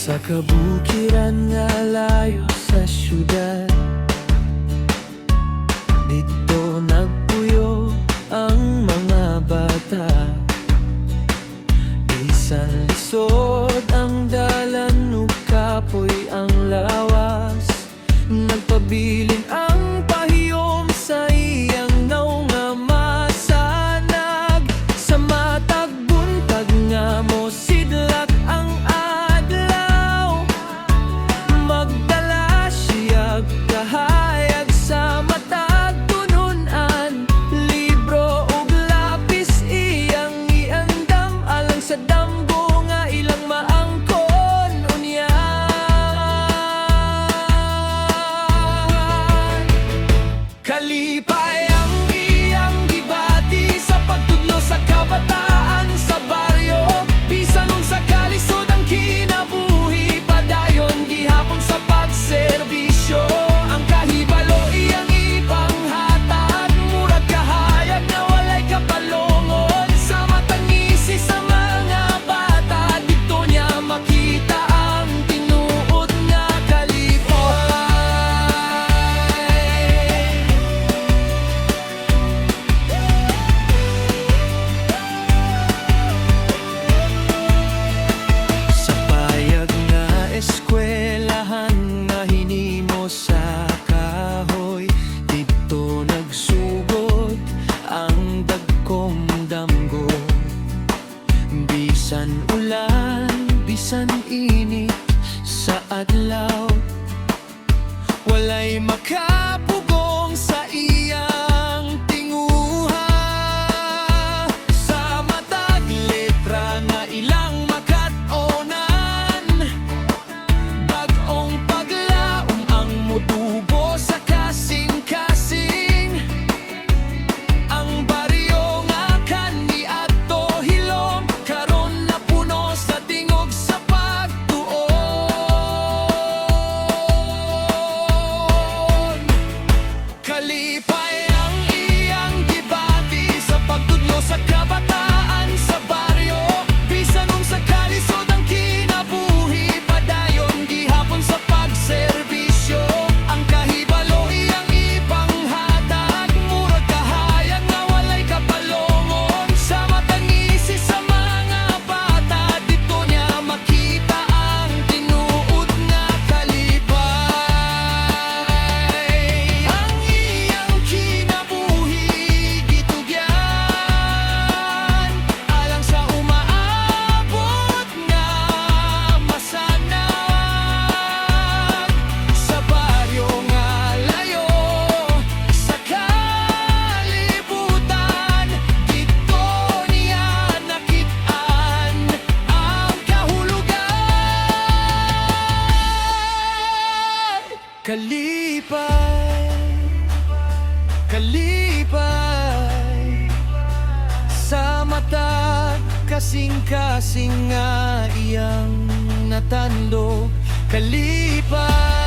Sa kabukiran nga layo sa syudad, dito nagpuyo ang mga bata. Bisan lisod ang dalan ug kapoy ang lawas, nagpabilin ang pahiyom sa iyang naw nga masanag. Sa matag buntag nga mo sidlak ang adlaw, magdala siya kahayag sa matag tunon-an. Libro ug lapis iyang iandam alang sa damgo nga ilang maangkon unya. Kalipay ang iyang gibati sa pagtudlo sa kabataan sa baryo. Bisan unsa kalisod ang kinabuhi, padayon gihapon sa pagserbisyo. Ang kahibalo iyang ipanghatag, murag kahayag na walay kapalongon. Sa matang ngisi sa mga bata, dito niya makita ang tinuod nga kalipay. Sa payag nga eskwelahan nga hinimo sa kahoy, dito nagsugod ang dagkong damgo. Bisan ulan, bisan init sa adlaw, walay makapugong sa iyang tinguha. Sa matag letra nga ilang makat-onan, bag-ong paglaom ang mutubo sa kasing-kasing. Ang baryo nga kaniadto hilom, karon na puno sa tingog sa pagtuon. Kalipay ang iyang gibati sa pagtudlo sa kabataan sa baryo. Bisan unsa kalisod ang kinabuhi, padayon gihapon sa pagserbisyo. Ang kahibalo iyang ipanghatag, murag kahayag nga walay kapalongon. Sa matang ngisi sa mga bata, dito niya makita ang tinuod nga kalipay. Ang iyang kinabuhi gitugyan alang sa umaabot nga masanag. Sa baryo nga layo sa kalibutan, dito niya nakit-an ang kahulugan. Kalipay, kalipay sa mata, kasing-kasing nga iyang natandog. Kalipay.